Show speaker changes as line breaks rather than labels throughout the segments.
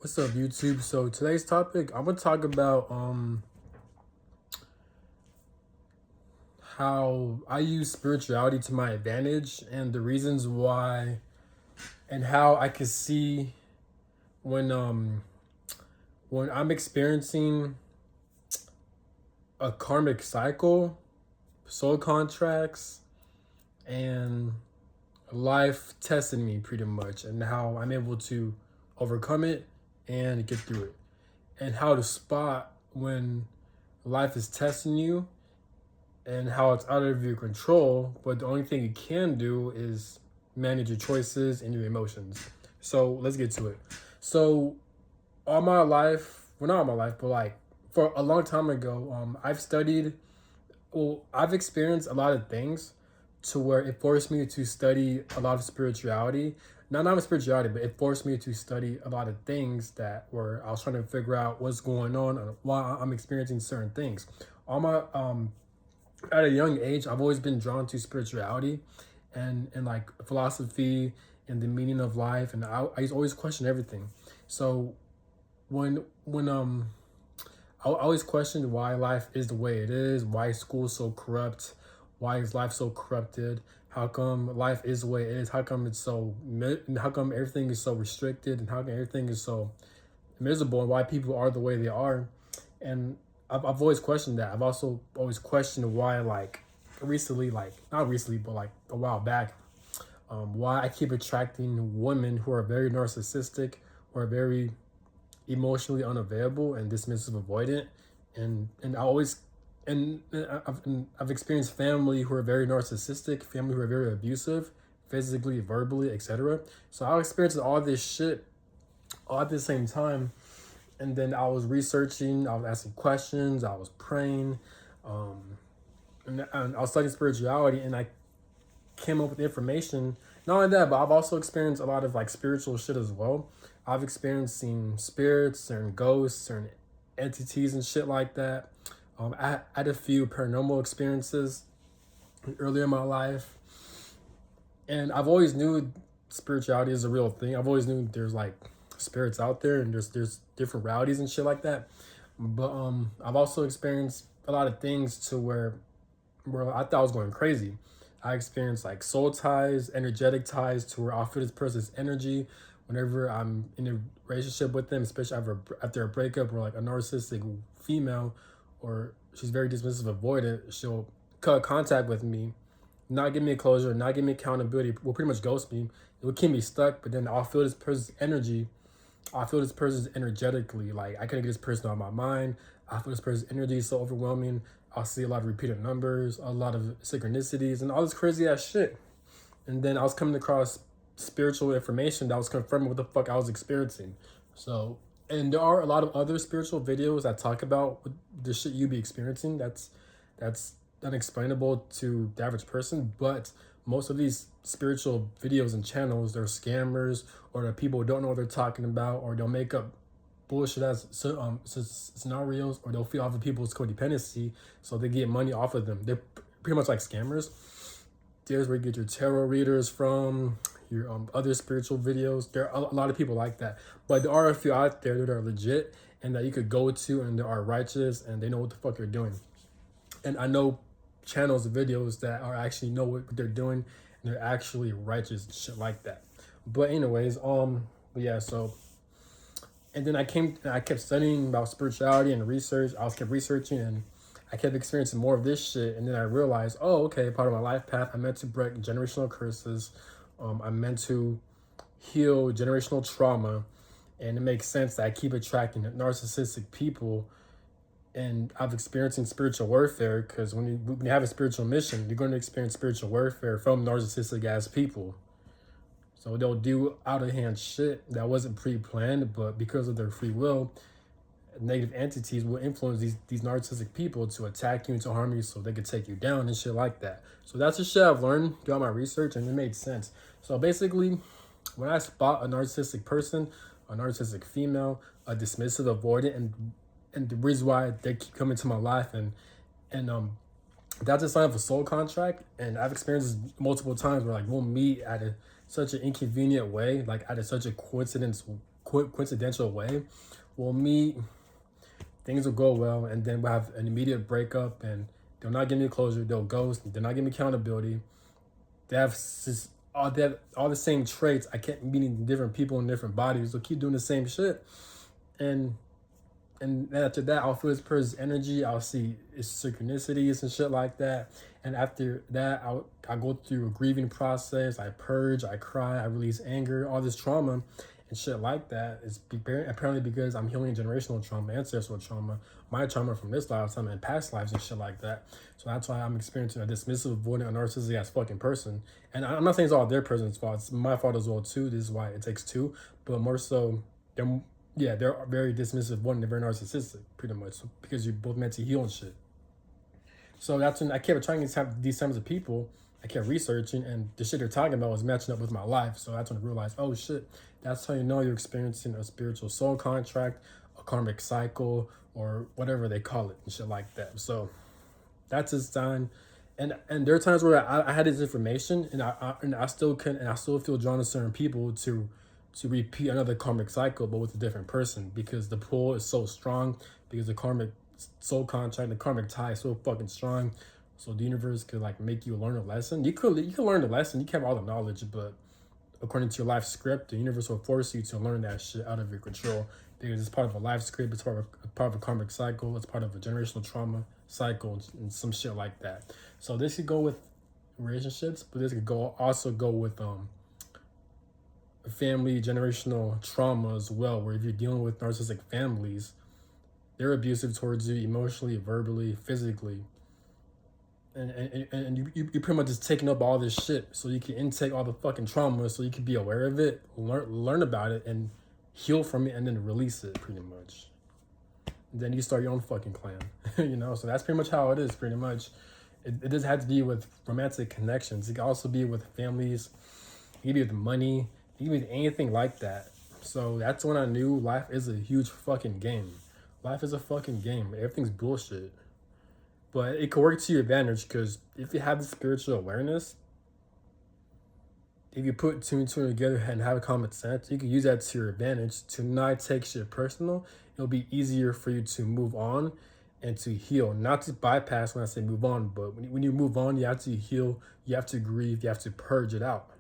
What's up, YouTube? So today's topic, I'm gonna talk about how I use spirituality to my advantage and the reasons why, and how I can see when um when I'm experiencing a karmic cycle, soul contracts, and life testing me pretty much, and how I'm able to overcome it and get through it, and how to spot when life is testing you and how it's out of your control, but the only thing you can do is manage your choices and your emotions. So let's get to it. So all my life, well, not all my life, but like for a long time ago, I've studied, well, I've experienced a lot of things to where it forced me to study a lot of spirituality. Not spirituality, but it forced me to study a lot of things that were I was trying to figure out what's going on and why I'm experiencing certain things. All my At a young age, I've always been drawn to spirituality and like philosophy and the meaning of life, and I always question everything. So when I always questioned why life is the way it is, why school's so corrupt, why is life so corrupted, how come life is the way it is, how come everything is so restricted, and how come everything is so miserable, and why people are the way they are. And I've always questioned that. I've also always questioned why, like, recently, like, not recently, but like a while back, why I keep attracting women who are very narcissistic or very emotionally unavailable and dismissive avoidant. And I always, and I've experienced family who are very narcissistic, family who are very abusive, physically, verbally, etc. So I experienced all this shit all at the same time. And then I was researching, I was asking questions, I was praying, and I was studying spirituality, and I came up with information. Not only that, but I've also experienced a lot of like spiritual shit as well. I've experienced seeing spirits, certain ghosts, certain entities, and shit like that. I had a few paranormal experiences earlier in my life, and I've always knew spirituality is a real thing. I've always knew there's like spirits out there, and there's different realities and shit like that. But I've also experienced a lot of things to where I thought I was going crazy. I experienced like soul ties, energetic ties to where I feel this person's energy whenever I'm in a relationship with them, especially after a breakup, or like a narcissistic female, or she's very dismissive, avoidant. She'll cut contact with me, not give me a closure, not give me accountability, will pretty much ghost me. It will keep me stuck, but then I'll feel this person's energy. I feel this person's energetically. Like, I couldn't get this person out of my mind. I feel this person's energy is so overwhelming. I'll see a lot of repeated numbers, a lot of synchronicities, and all this crazy ass shit. And then I was coming across spiritual information that was confirming what the fuck I was experiencing. So, and there are a lot of other spiritual videos that talk about the shit you be experiencing. That's unexplainable to the average person, but most of these spiritual videos and channels, they're scammers, or the people who don't know what they're talking about, or they'll make up bullshit as scenarios, or they'll feed off of people's codependency so they get money off of them. They're pretty much like scammers. There's where you get your tarot readers from, your other spiritual videos. There are a lot of people like that, but there are a few out there that are legit and that you could go to, and they are righteous and they know what the fuck they're doing. And I know channels of videos that are actually know what they're doing, and they're actually righteous and shit like that. But anyways, but yeah, so, and then I kept studying about spirituality and research. I was kept researching, and I kept experiencing more of this shit. And then I realized, oh, okay, part of my life path, I'm meant to break generational curses. I'm meant to heal generational trauma. And it makes sense that I keep attracting narcissistic people. And I've experienced spiritual warfare because when you have a spiritual mission, you're going to experience spiritual warfare from narcissistic ass people. So they'll do out of hand shit that wasn't pre-planned, but because of their free will, negative entities will influence these narcissistic people to attack you and to harm you so they could take you down and shit like that. So that's the shit I've learned throughout my research, and it made sense. So basically, when I spot a narcissistic person, a narcissistic female, a dismissive, avoidant, and the reason why they keep coming to my life, and that's a sign of a soul contract. And I've experienced this multiple times where like we'll meet at such an inconvenient way, like at such a coincidental way, we'll meet, things will go well, and then we'll have an immediate breakup, and they'll not give me closure, they'll ghost, they'll not give me accountability. They have all the same traits. I kept meeting different people in different bodies. They'll keep doing the same shit. And after that, I'll feel this person's energy. I'll see its synchronicities and shit like that. And after that, I go through a grieving process. I purge, I cry, I release anger, all this trauma and shit like that. It's apparently because I'm healing generational trauma, ancestral trauma, my trauma from this lifetime and past lives and shit like that. So that's why I'm experiencing a dismissive, avoidant, a narcissistic ass fucking person. And I'm not saying it's all their person's fault. It's my fault as well too. This is why it takes two. But more so, they're very dismissive, one, they're very narcissistic, pretty much, because you're both meant to heal and shit. So that's when I kept trying these types of people. I kept researching, and the shit they're talking about was matching up with my life. So that's when I realized, oh shit, that's how you know you're experiencing a spiritual soul contract, a karmic cycle, or whatever they call it, and shit like that. So that's a sign. And there are times where I had this information, and I still feel drawn to certain people to repeat another karmic cycle, but with a different person, because the pull is so strong, because the karmic soul contract, the karmic tie is so fucking strong. So the universe could like make you learn a lesson. You could learn the lesson. You can have all the knowledge, but according to your life script, the universe will force you to learn that shit out of your control, because it's part of a life script. It's part of a karmic cycle. It's part of a generational trauma cycle and some shit like that. So this could go with relationships, but this could also go with family generational trauma as well, where if you're dealing with narcissistic families, they're abusive towards you emotionally, verbally, physically, and you pretty much just taking up all this shit so you can intake all the fucking trauma, so you can be aware of it, learn about it, and heal from it, and then release it, pretty much. And then you start your own fucking clan. You know, so that's pretty much how it is, pretty much. It doesn't have to be with romantic connections. It can also be with families. It can be with money. It can be with anything like that. So that's when I knew life is a huge fucking game. Life is a fucking game. Everything's bullshit. But it can work to your advantage, because if you have the spiritual awareness, if you put two and two together and have a common sense, you can use that to your advantage to not take shit personal. It'll be easier for you to move on and to heal. Not to bypass when I say move on, but when you move on, you have to heal, you have to grieve, you have to purge it out.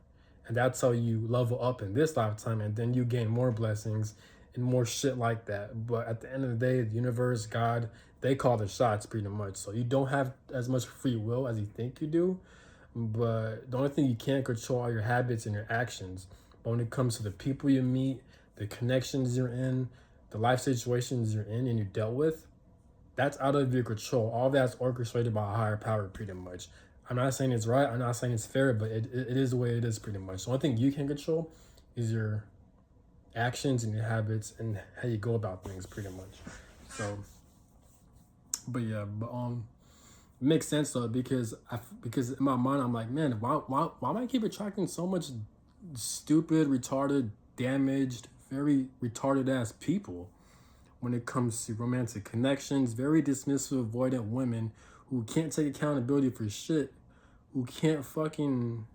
And that's how you level up in this lifetime, and then you gain more blessings and more shit like that. But at the end of the day, the universe, God, they call the shots pretty much. So you don't have as much free will as you think you do. But the only thing you can't control are your habits and your actions. But when it comes to the people you meet, the connections you're in, the life situations you're in and you dealt with, that's out of your control. All that's orchestrated by a higher power, pretty much. I'm not saying it's right, I'm not saying it's fair, but it is the way it is, pretty much. The only thing you can control is your actions and your habits and how you go about things, pretty much. So, but yeah, it makes sense though, because in my mind I'm like, man, why am I keep attracting so much stupid, retarded, damaged, very retarded ass people when it comes to romantic connections? Very dismissive, avoidant women who can't take accountability for shit, who can't fucking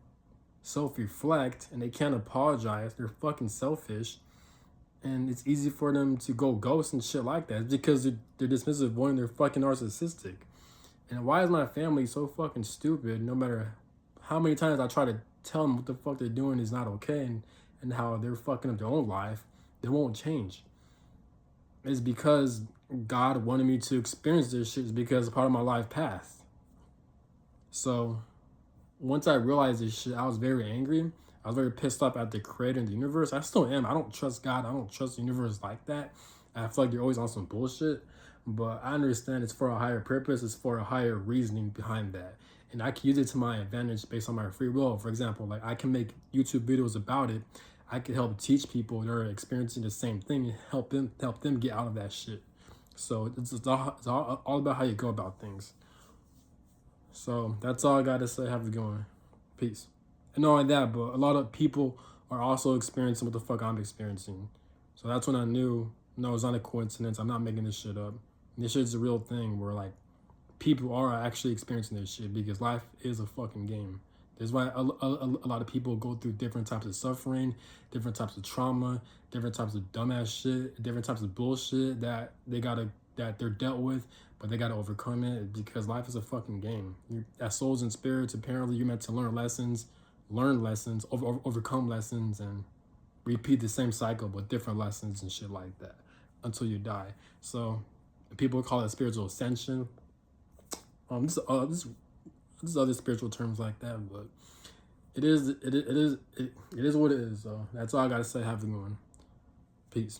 self-reflect, and they can't apologize. They're fucking selfish, and it's easy for them to go ghost and shit like that. It's because they're dismissive, avoidant, they're fucking narcissistic. And why is my family so fucking stupid? No matter how many times I try to tell them what the fuck they're doing is not okay, and how they're fucking up their own life, they won't change. It's because God wanted me to experience this shit. It's because it's part of my life path. So once I realized this shit, I was very angry. I was very pissed off at the creator and the universe. I still am. I don't trust God. I don't trust the universe like that. I feel like they're always on some bullshit. But I understand it's for a higher purpose. It's for a higher reasoning behind that. And I can use it to my advantage based on my free will. For example, like I can make YouTube videos about it. I can help teach people that are experiencing the same thing and help them get out of that shit. So it's all about how you go about things. So that's all I got to say. Have it going. Peace. And not only that, but a lot of people are also experiencing what the fuck I'm experiencing. So that's when I knew, no, it's not a coincidence. I'm not making this shit up. This shit's a real thing where like people are actually experiencing this shit, because life is a fucking game. That's why a lot of people go through different types of suffering, different types of trauma, different types of dumbass shit, different types of bullshit that they're dealt with, but they gotta overcome it because life is a fucking game. As souls and spirits, apparently you're meant to learn lessons, overcome lessons, and repeat the same cycle but different lessons and shit like that until you die. So people call it spiritual ascension. There's other spiritual terms like that, but it is what it is. So that's all I gotta say. Have a good one. Peace.